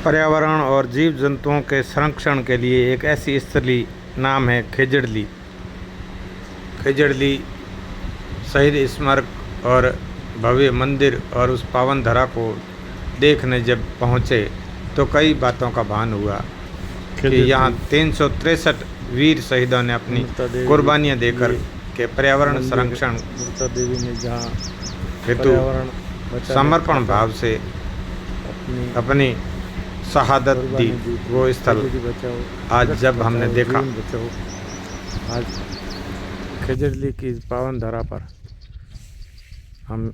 पर्यावरण और जीव जंतुओं के संरक्षण के लिए एक ऐसी स्थली नाम है खेजड़ली। खेजड़ली शहीद स्मारक और भव्य मंदिर और उस पावन धरा को देखने जब पहुँचे तो कई बातों का भान हुआ कि यहाँ 363 वीर शहीदों ने अपनी कुर्बानियाँ देकर के पर्यावरण संरक्षण देवी ने जहाँ हेतु समर्पण भाव से अपनी शहादत दी, वो स्थल आज जब हमने देखा। आज खेजड़ली की पावन धरा पर हम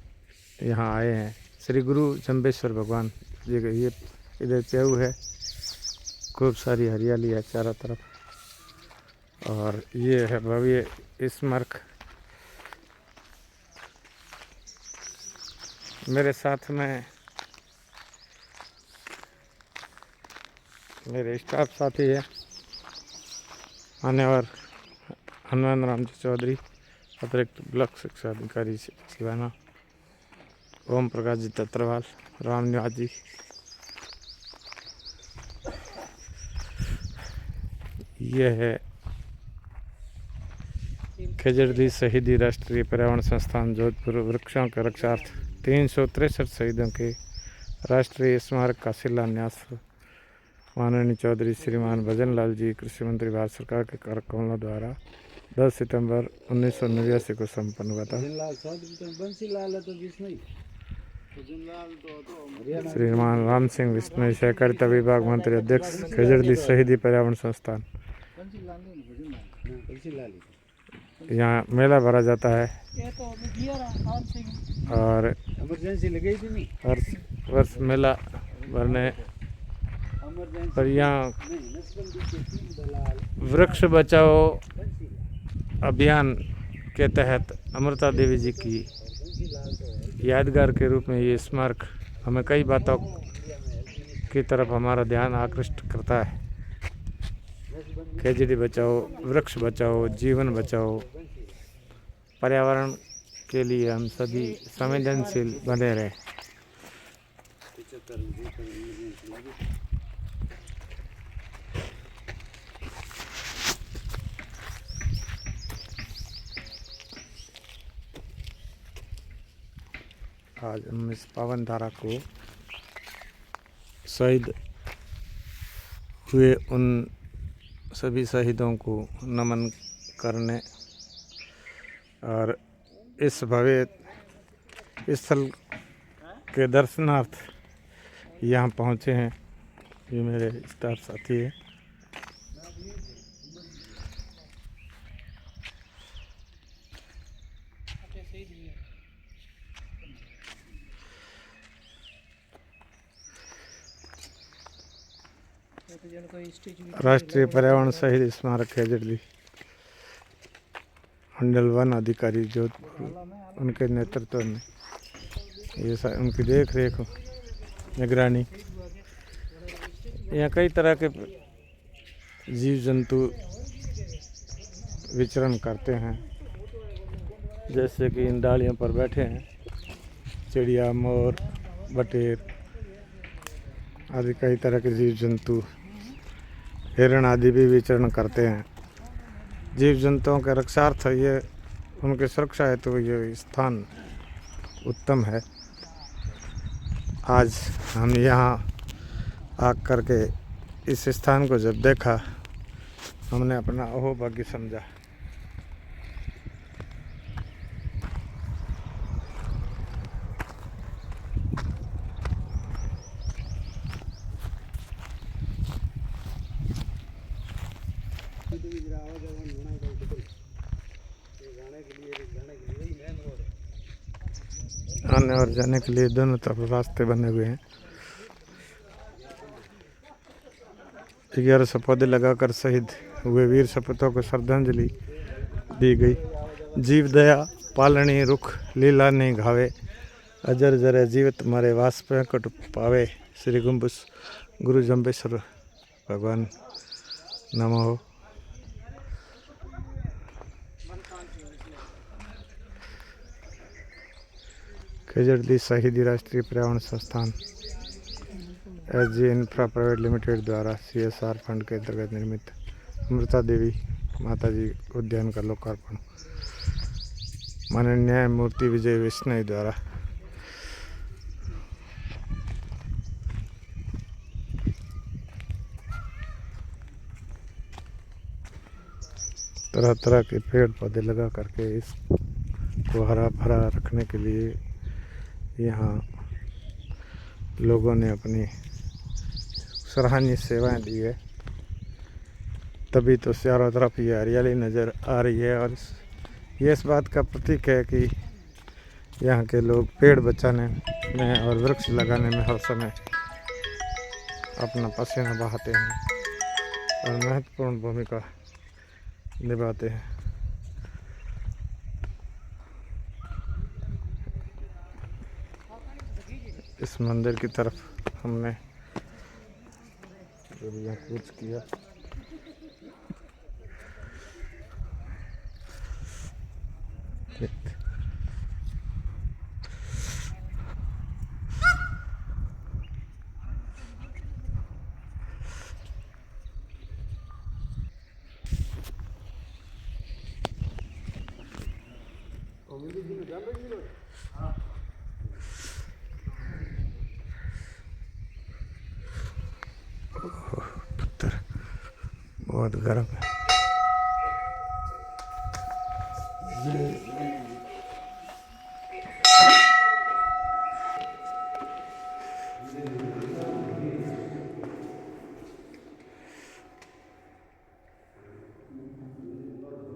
यहाँ आए हैं। श्री गुरु जम्बेश्वर भगवान जी का ये इधर चेऊ है, खूब सारी हरियाली है चारों तरफ। और ये है भव्य स्मारक। मेरे साथ में मेरे स्टाफ साथी है मान्यवर हनुमान राम जी चौधरी, अतिरिक्त ब्लॉक शिक्षा अधिकारी सिवाना, ओम प्रकाश जी तत्रवाल, राम निवास जी। ये है खेजड़ली शहीदी राष्ट्रीय पर्यावरण संस्थान जोधपुर। वृक्षों के रक्षार्थ 363 शहीदों के राष्ट्रीय स्मारक का शिलान्यास माननीय चौधरी श्रीमान भजन लाल जी, कृषि मंत्री, भारत सरकार के कार्यक्रमों द्वारा 10 सितंबर 1989 को संपन्न हुआ था। श्रीमान राम सिंह विश्नोई, सहकारिता विभाग मंत्री, अध्यक्ष खेजड़ली शहीदी पर्यावरण संस्थान। यहाँ मेला भरा जाता है और हर वर्ष मेला भरने पर यहाँ वृक्ष बचाओ अभियान के तहत अमृता देवी जी की यादगार के रूप में ये स्मारक हमें कई बातों की तरफ हमारा ध्यान आकृष्ट करता है। खेजड़ी बचाओ, वृक्ष बचाओ, जीवन बचाओ। पर्यावरण के लिए हम सभी संवेदनशील बने रहें। आज हम इस पावन धारा को शहीद हुए उन सभी शहीदों को नमन करने और इस भव्य स्थल के दर्शनार्थ यहाँ पहुँचे हैं। ये मेरे स्टाफ साथी है। राष्ट्रीय पर्यावरण शहीद स्मारक खेजड़ली मंडल वन अधिकारी जोधपुर, उनके नेतृत्व में ये उनकी देख रेख निगरानी। यहाँ कई तरह के जीव जंतु विचरण करते हैं, जैसे कि इन डालियों पर बैठे हैं चिड़िया, मोर, बटेर आदि कई तरह के जीव जंतु, हिरण आदि भी विचरण करते हैं। जीव जंतुओं के रक्षार्थ ये उनके सुरक्षा है तो ये स्थान उत्तम है। आज हम यहाँ आकर के इस स्थान को जब देखा, हमने अपना अहोभाग्य समझा। आने और जाने के लिए दोनों तरफ रास्ते बने हुए हैं। 1100 पौधे लगाकर शहीद हुए वीर सपूतों को श्रद्धांजलि दी गई। जीव दया पालनी रुख लीला नहीं घावे, अजर जरे जीवित मरे वास पे कट पावे। श्री गुरु जम्बेश्वर भगवान नमो। खेजड़ली शहीदी राष्ट्रीय पर्यावरण संस्थान SG इंफ्रा प्राइवेट लिमिटेड द्वारा CSR फंड के अंतर्गत निर्मित अमृता देवी माता जी उद्यान का लोकार्पण माननीय न्यायमूर्ति विजय वैष्णव द्वारा। तरह तरह के पेड़ पौधे लगा करके इसको हरा भरा रखने के लिए यहाँ लोगों ने अपनी सराहनीय सेवाएं दी है, तभी तो चारों तरफ ये हरियाली नज़र आ रही है। और ये इस बात का प्रतीक है कि यहाँ के लोग पेड़ बचाने में और वृक्ष लगाने में हर समय अपना पसीना बहाते हैं और महत्वपूर्ण भूमिका निभाते हैं। इस मंदिर की तरफ हमने जब यहाँ कूच किया पुत्र बहुत गर्म है।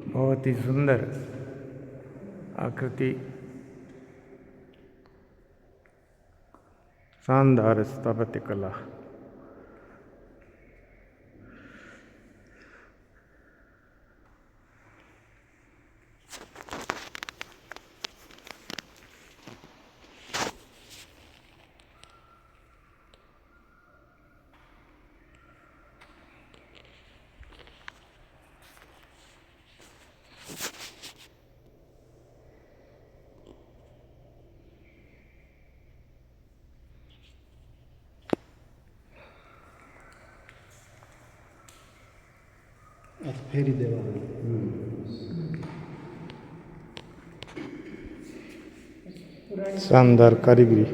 बहुत ही सुंदर आकृति, शानदार स्थापत्य कला। फेरी देवा शानदार कारीगरी,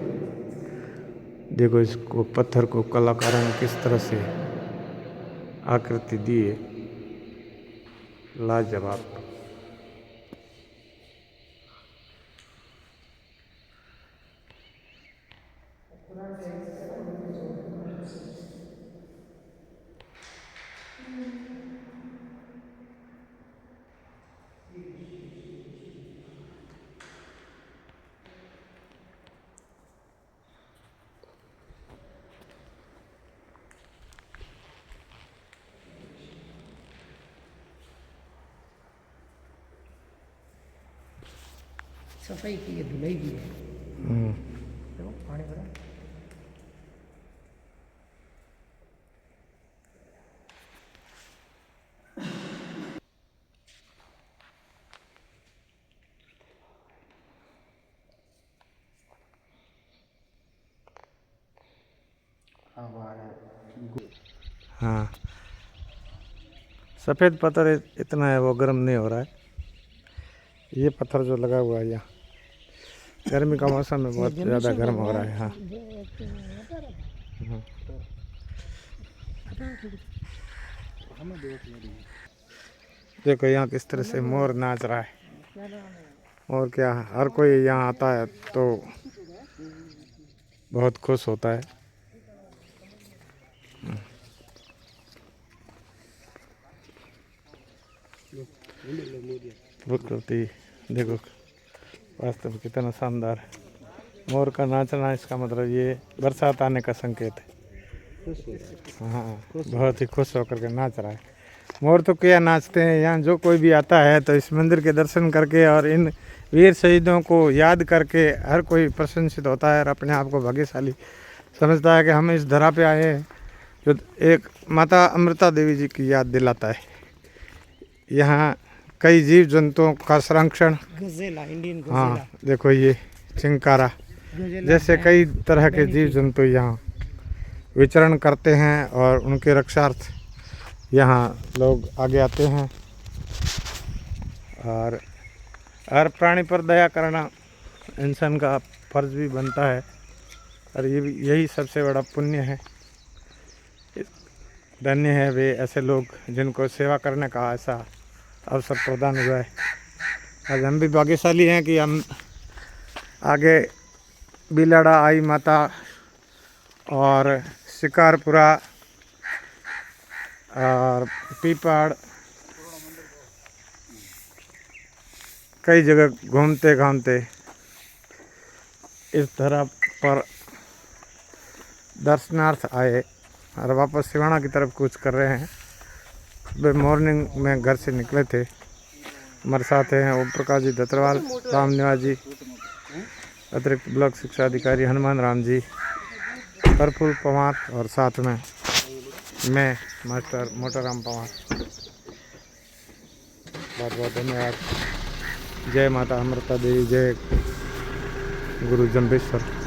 देखो इसको पत्थर को कलाकारों ने किस तरह से आकृति दी है, लाजवाब। सफाई की है, धुलाई भी है। देखो पानी भरा। हाँ, सफ़ेद पत्थर इतना है वो गर्म नहीं हो रहा है। ये पत्थर जो लगा हुआ है यहाँ गर्मी का मौसम में बहुत ज़्यादा गर्म हो रहा है। हाँ, देखो यहाँ किस तरह से मोर नाच रहा है। और क्या, हर कोई यहाँ आता है तो बहुत खुश होता है। प्रकृति देखो वास्तव में कितना शानदार है। मोर का नाचना, इसका मतलब ये बरसात आने का संकेत है। हाँ, बहुत ही खुश होकर के नाच रहा है। मोर तो क्या नाचते हैं, यहाँ जो कोई भी आता है तो इस मंदिर के दर्शन करके और इन वीर शहीदों को याद करके हर कोई प्रशंसित होता है और अपने आप को भाग्यशाली समझता है कि हम इस धरा पे आए हैं, जो एक माता अमृता देवी जी की याद दिलाता है। यहाँ कई जीव जंतुओं का संरक्षण, हाँ देखो ये चिंकारा जैसे कई तरह के जीव जंतु यहाँ विचरण करते हैं और उनके रक्षार्थ यहाँ लोग आगे आते हैं। और हर प्राणी पर दया करना इंसान का फर्ज भी बनता है और ये भी यही सबसे बड़ा पुण्य है। धन्य है वे ऐसे लोग जिनको सेवा करने का ऐसा अवसर प्रदान हुआ है। आज हम भी भाग्यशाली हैं कि हम आगे बिलाड़ा, आई माता और शिकारपुरा और पीपड़ कई जगह घूमते घामते इस धरा पर दर्शनार्थ आए और वापस सिवाना की तरफ कूच कर रहे हैं। सुबह मॉर्निंग में घर से निकले थे। हमारे साथ हैं ओम प्रकाश जी दत्तरवाल, राम निवास जी, अतिरिक्त ब्लॉक शिक्षा अधिकारी हनुमान राम जी, प्रफुल्ल पवार और साथ में मैं मास्टर मोटाराम पवार। बहुत बहुत धन्यवाद। जय माता अमृता देवी, जय गुरु जम्बेश्वर।